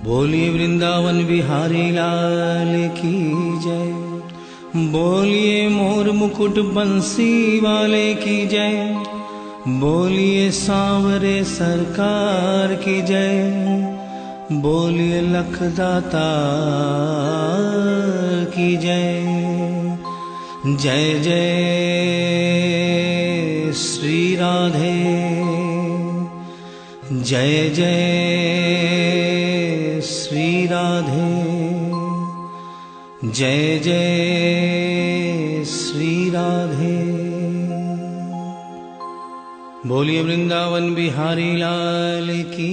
बोलिए वृंदावन बिहारी लाल की जय। बोलिए मोर मुकुट बंसी वाले की जय। बोलिए सांवरे सरकार की जय। बोलिए लखदाता की जय। जय जय श्री राधे। जय जय श्री राधे। जय जय श्री राधे। बोलिए वृंदावन बिहारी लाल की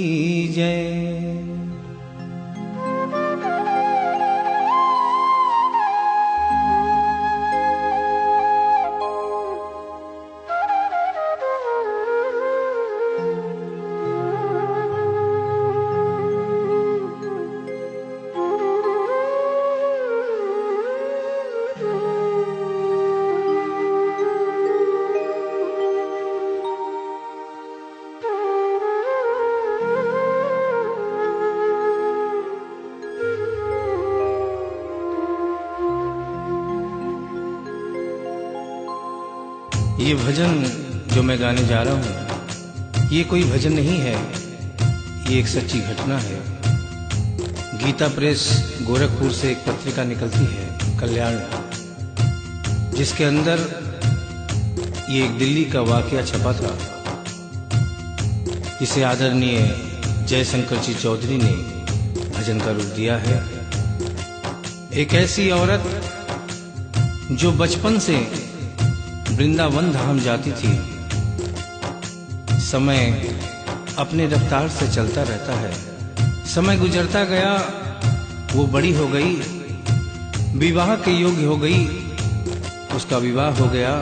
जय। ये भजन जो मैं गाने जा रहा हूँ, ये कोई भजन नहीं है, ये एक सच्ची घटना है। गीता प्रेस गोरखपुर से एक पत्रिका निकलती है, कल्याण, जिसके अंदर ये एक दिल्ली का वाकया छपा था। इसे आदरणीय जयशंकर जी चौधरी ने भजन का रूप दिया है। एक ऐसी औरत जो बचपन से वृंदावन धाम जाती थी। समय अपने रफ्तार से चलता रहता है। समय गुजरता गया, वो बड़ी हो गई, विवाह के योग्य हो गई, उसका विवाह हो गया,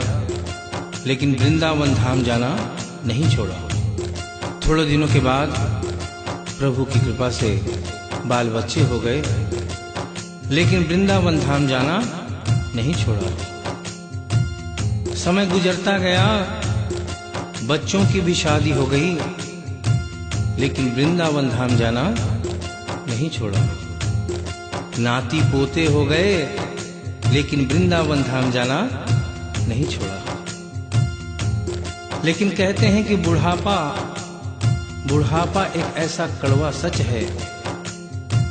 लेकिन वृंदावन धाम जाना नहीं छोड़ा। थोड़े दिनों के बाद प्रभु की कृपा से बाल बच्चे हो गए, लेकिन वृंदावन धाम जाना नहीं छोड़ा। समय गुजरता गया, बच्चों की भी शादी हो गई, लेकिन वृंदावन धाम जाना नहीं छोड़ा। नाती पोते हो गए, लेकिन वृंदावन धाम जाना नहीं छोड़ा। लेकिन कहते हैं कि बुढ़ापा एक ऐसा कड़वा सच है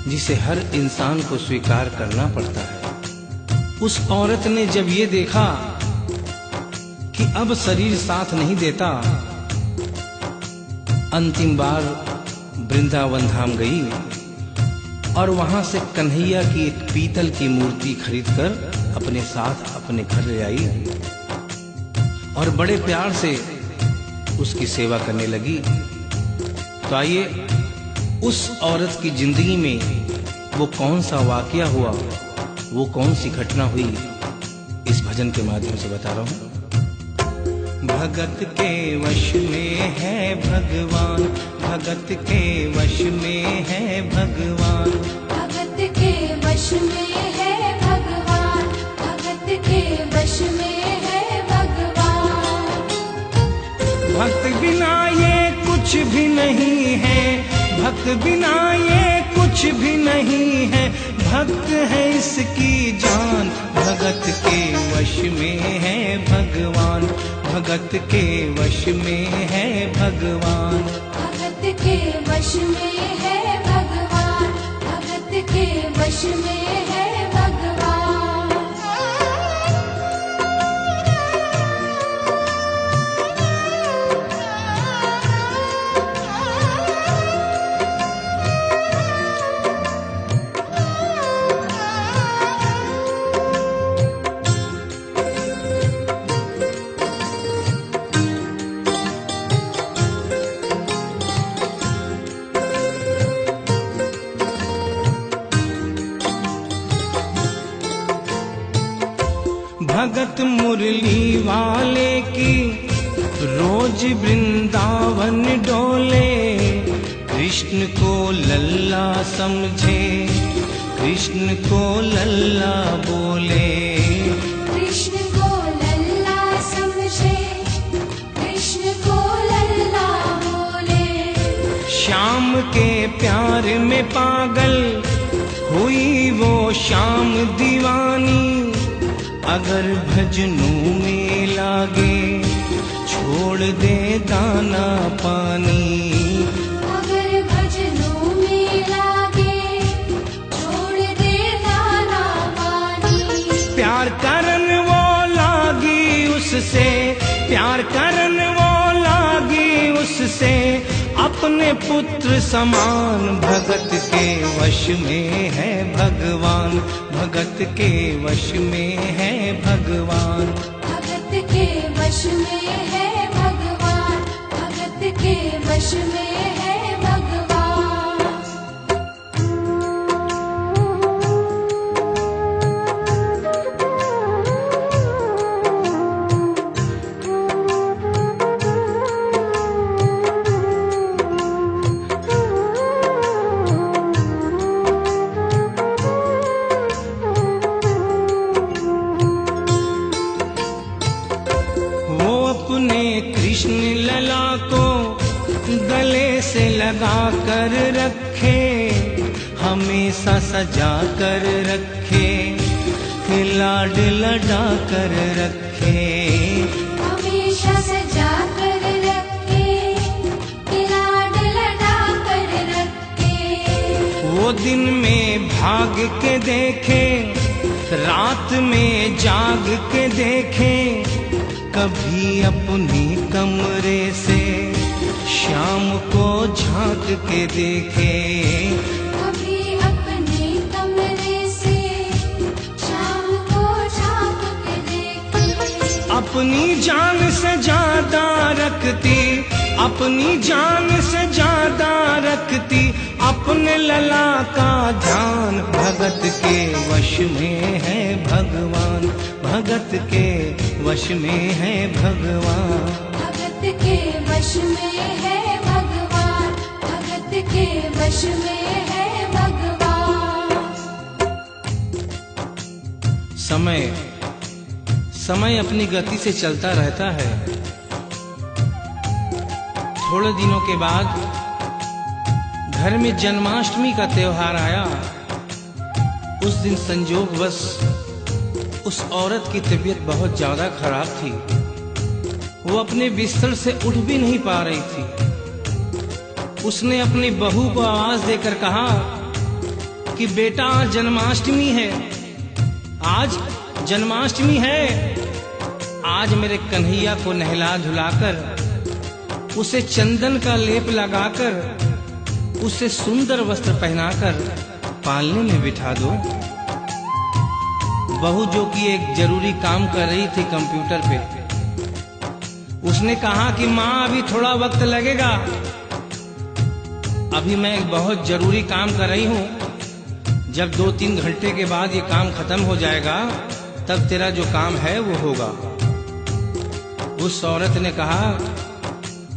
जिसे हर इंसान को स्वीकार करना पड़ता है। उस औरत ने जब ये देखा कि अब शरीर साथ नहीं देता, अंतिम बार वृंदावन धाम गई और वहां से कन्हैया की एक पीतल की मूर्ति खरीदकर अपने साथ अपने घर ले आई और बड़े प्यार से उसकी सेवा करने लगी। तो आइए उस औरत की जिंदगी में वो कौन सा वाकया हुआ, वो कौन सी घटना हुई, इस भजन के माध्यम से बता रहा हूं। भगत के वश में है भगवान, भगत के वश में है भगवान, भगत के वश में है भगवान, भगत के वश में है भगवान। भक्त बिना ये कुछ भी नहीं है, भक्त बिना ये कुछ भी नहीं है, भक्त है इसकी जान। भगत के वश में है भगवान, भगत के वश में है भगवान, भगत के वश में है भगवान, भगत के वश में है भगवान। भगत मुरली वाले की रोज वृंदावन डोले, कृष्ण को लल्ला समझे, कृष्ण को लल्ला बोले, कृष्ण को लल्ला समझे, कृष्ण को लल्ला बोले। श्याम श्याम के प्यार में पागल हुई वो शाम दीवानी। अगर भजनों में लागे छोड़ दे दाना पानी। अगर भजनों में लागे छोड़ दे दाना पानी। प्यार करन वो लागी उससे, प्यार करन वो लागी उससे, अपने पुत्र समान। भगत के वश में है भगवान, भगत के वश में है भगवान। भगत के वश में है भगवान, भगत के वश में है भगवान। अपने कृष्ण लला को गले से लगा कर रखे, हमेशा सजा कर रखे, लाड लड़ा कर रखे। हमेशा सजा कर रखे, लाड लड़ा कर रखे। वो दिन में भाग के देखे, रात में जाग के देखे, कभी अपनी कमरे से शाम को झांक के देखे। कभी अपने कमरे से शाम को झांक के देखे। अपनी जान से ज्यादा रखती, अपनी जान से ज्यादा रखती, अपने लला का ध्यान। भगत के वश में है भगवान, भगत के वश में है भगवान। भगत के वश में है भगवान, भगत के वश में है भगवान। समय समय अपनी गति से चलता रहता है। थोड़े दिनों के बाद घर में जन्माष्टमी का त्योहार आया। उस दिन संयोगवश उस औरत की तबीयत बहुत ज्यादा खराब थी। वो अपने बिस्तर से उठ भी नहीं पा रही थी। उसने अपनी बहू को आवाज देकर कहा कि बेटा आज जन्माष्टमी है, आज जन्माष्टमी है। आज मेरे कन्हैया को नहला धुलाकर, उसे चंदन का लेप लगाकर, उसे सुंदर वस्त्र पहनाकर पालने में बिठा दो। बहू जो कि एक जरूरी काम कर रही थी कंप्यूटर पे, उसने कहा कि माँ अभी थोड़ा वक्त लगेगा, अभी मैं एक बहुत जरूरी काम कर रही हूँ। जब 2-3 घंटे के बाद ये काम खत्म हो जाएगा तब तेरा जो काम है वो होगा। उस औरत ने कहा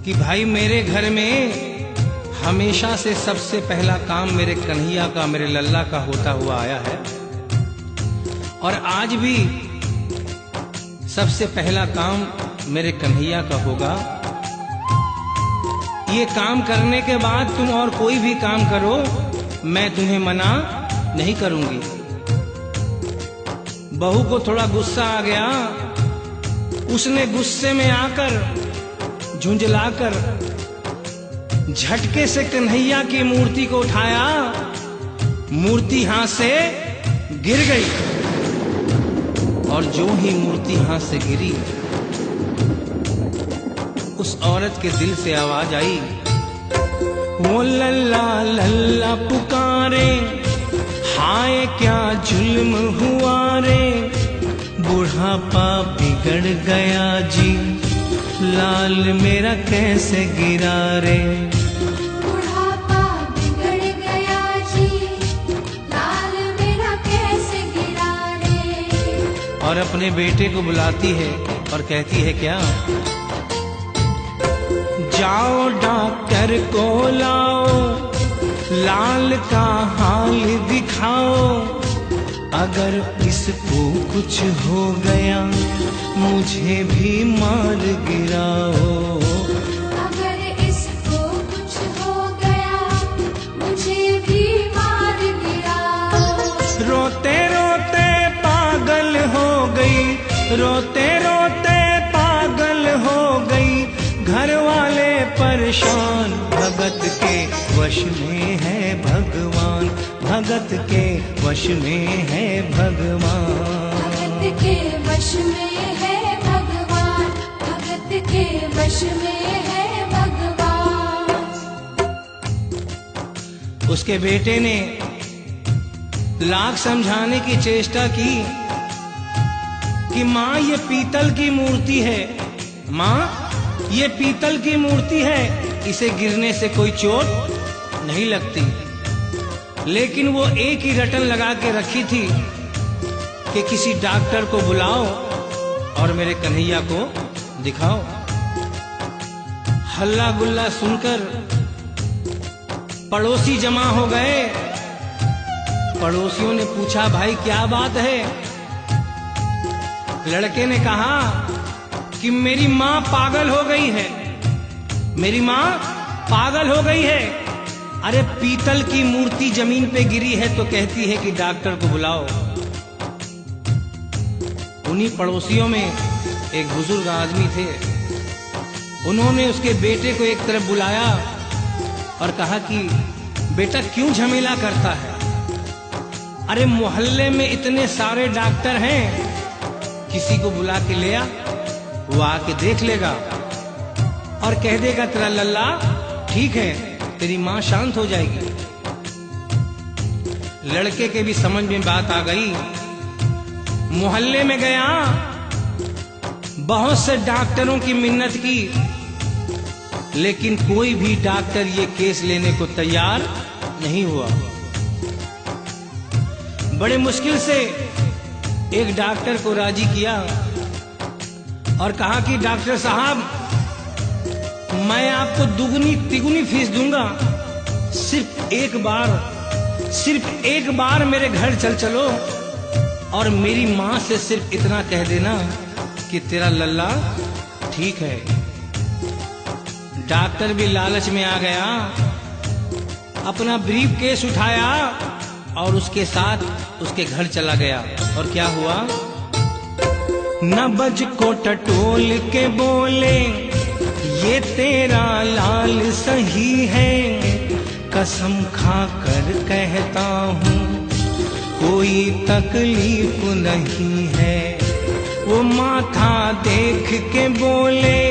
कि भाई मेरे घर में हमेशा से सबसे पहला काम मेरे कन्हैया का, मेरे लल्ला का होता हुआ आया है, और आज भी सबसे पहला काम मेरे कन्हैया का होगा। ये काम करने के बाद तुम और कोई भी काम करो, मैं तुम्हें मना नहीं करूंगी। बहू को थोड़ा गुस्सा आ गया। उसने गुस्से में आकर, झुंझलाकर झटके से कन्हैया की मूर्ति को उठाया। मूर्ति हाथ से गिर गई, और जो ही मूर्ति हाथ से गिरी, उस औरत के दिल से आवाज आई, वो लल्ला लल्ला पुकारे, हाय क्या जुल्म हुआ रे। बुढ़ापा बिगड़ गया जी, लाल मेरा कैसे गिरा रे। बुढ़ापा बिगड़ गया जी, लाल मेरा कैसे गिरा रे। और अपने बेटे को बुलाती है और कहती है क्या, जाओ डॉक्टर को लाओ, लाल का हाल दिखाओ। अगर इसको कुछ हो गया मुझे भी मार गिराओ। अगर इसको कुछ हो गया रोते रोते पागल हो गई, घर वाले परेशान। भगत के वश में है भगवान, भगत के वश में है भगवान। भगत के वश में है भगवान, भगत के वश में है भगवान। उसके बेटे ने लाख समझाने की चेष्टा की कि माँ ये पीतल की मूर्ति है, माँ ये पीतल की मूर्ति है, इसे गिरने से कोई चोट नहीं लगती। लेकिन वो एक ही रटन लगा के रखी थी कि किसी डॉक्टर को बुलाओ और मेरे कन्हैया को दिखाओ। हल्ला गुल्ला सुनकर पड़ोसी जमा हो गए। पड़ोसियों ने पूछा, भाई क्या बात है? लड़के ने कहा कि मेरी माँ पागल हो गई है, मेरी माँ पागल हो गई है। अरे पीतल की मूर्ति जमीन पे गिरी है तो कहती है कि डॉक्टर को बुलाओ। उन्हीं पड़ोसियों में एक बुजुर्ग आदमी थे। उन्होंने उसके बेटे को एक तरफ बुलाया और कहा कि बेटा क्यों झमेला करता है? अरे मोहल्ले में इतने सारे डॉक्टर हैं, किसी को बुला के ले आ, वो आके देख लेगा और कह देगा तेरा लल्ला ठीक है, तेरी माँ शांत हो जाएगी। लड़के के भी समझ में बात आ गई। मोहल्ले में गया, बहुत से डॉक्टरों की मिन्नत की, लेकिन कोई भी डॉक्टर ये केस लेने को तैयार नहीं हुआ। बड़े मुश्किल से एक डॉक्टर को राजी किया और कहा कि डॉक्टर साहब मैं आपको दुगनी तिगुनी फीस दूंगा, सिर्फ एक बार मेरे घर चलो और मेरी माँ से सिर्फ इतना कह देना कि तेरा लल्ला ठीक है। डॉक्टर भी लालच में आ गया, अपना ब्रीफ केस उठाया और उसके साथ उसके घर चला गया। और क्या हुआ? नबज को टटोल के बोले, ये तेरा लाल सही है, कसम खा कर कहता हूँ कोई तकलीफ नहीं है। वो माथा देख के बोले,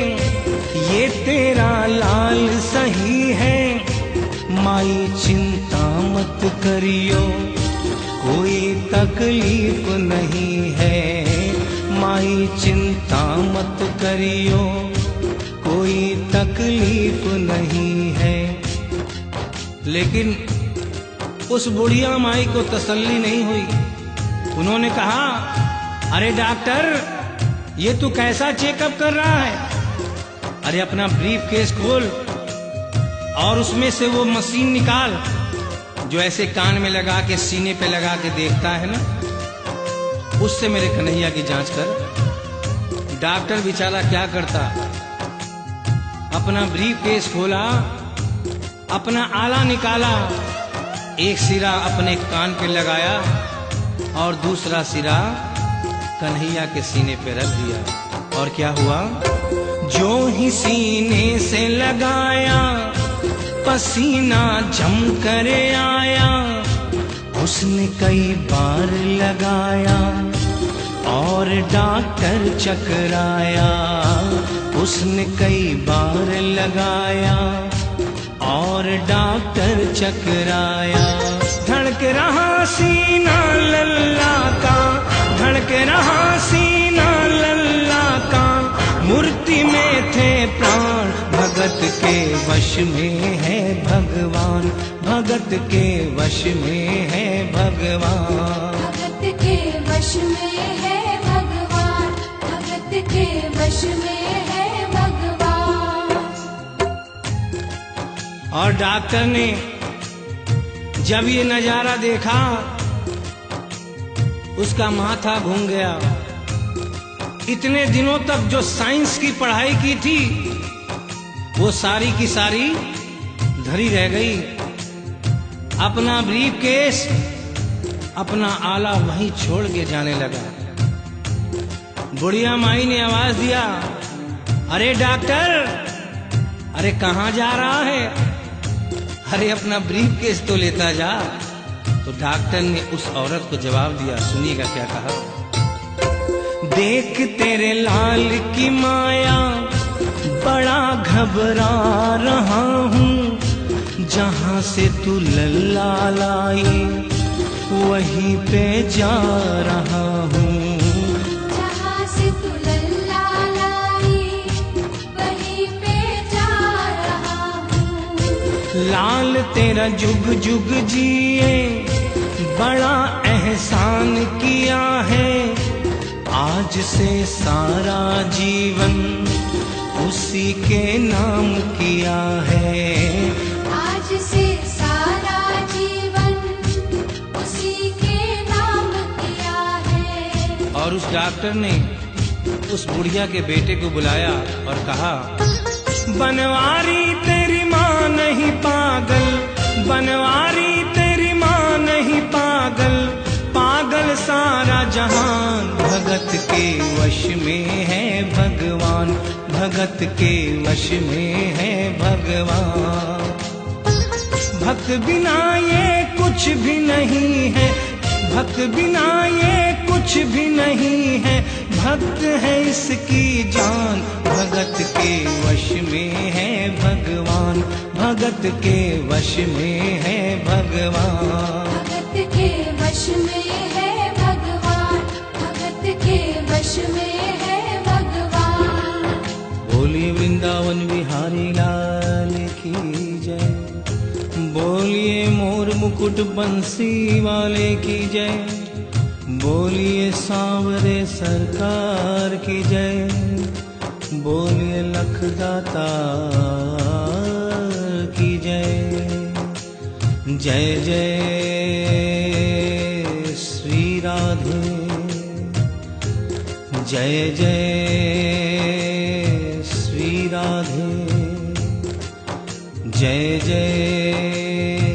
ये तेरा लाल सही है, माई चिंता मत करियो कोई तकलीफ नहीं है, माई चिंता मत करियो कोई तकलीफ नहीं है। लेकिन उस बुढ़िया माई को तसल्ली नहीं हुई। उन्होंने कहा, अरे डॉक्टर ये तू कैसा चेकअप कर रहा है? अरे अपना ब्रीफ केस खोल और उसमें से वो मशीन निकाल जो ऐसे कान में लगा के सीने पे लगा के देखता है ना, उससे मेरे कन्हैया की जांच कर। डॉक्टर बेचारा क्या करता, अपना ब्रीफ केस खोला, अपना आला निकाला, एक सिरा अपने कान पे लगाया और दूसरा सिरा कन्हैया के सीने पे रख दिया। और क्या हुआ? जो ही सीने से लगाया पसीना जम कर आया, उसने कई बार लगाया और डॉक्टर चकराया, उसने कई बार लगाया और डॉक्टर चकराया। धड़क रहा सीना लल्ला का, धड़क रहा सीना लल्ला का, मूर्ति में थे प्राण, भगत के वश में है भगवान, भगत के वश में है भगवान। भगत के वश में है भगवान, भगत के वश में है भगवान। और डॉक्टर ने जब ये नजारा देखा, उसका माथा घूम गया। इतने दिनों तक जो साइंस की पढ़ाई की थी वो सारी की सारी धरी रह गई। अपना ब्रीफ केस, अपना आला वहीं छोड़ के जाने लगा। बुढ़िया माई ने आवाज दिया, अरे डॉक्टर, अरे कहाँ जा रहा है? अरे अपना ब्रीफ केस तो लेता जा। तो डॉक्टर ने उस औरत को जवाब दिया, सुनिएगा क्या कहा। देख तेरे लाल की माया बड़ा घबरा रहा हूँ, जहाँ से तू लल्ला लाई वहीं पे जा रहा हूँ। जहाँ से तू लल्ला लाई वहीं पे जा रहा हूँ। लाल तेरा जुग जुग जिए बड़ा एहसान किया है, आज से सारा जीवन उसी के नाम किया है। आज से सारा जीवन उसी के नाम किया है। और उस डॉक्टर ने उस बुढ़िया के बेटे को बुलाया और कहा, बनवारी तेरी माँ नहीं पागल, बनवारी तेरी माँ नहीं पागल, पागल सारा जहान, भगत के वश में है भगवान, भगत के वश में है भगवान। भक्त बिना ये कुछ भी नहीं है, भक्त बिना ये कुछ भी नहीं है, भक्त है इसकी जान, भगत के वश में है भगवान, भगत के वश में है भगवान। भगत के वश में है भगवान, भगत के वश में है भगवान। बोलिए वृंदावन बिहारी लाल की जय, बोलिए मोर मुकुट बंसी वाले की जय, बोलिए सांवरे सरकार की जय, बोलिए लखदाता की जय। जय जय श्री राधे, जय जय श्री राधे, जय जय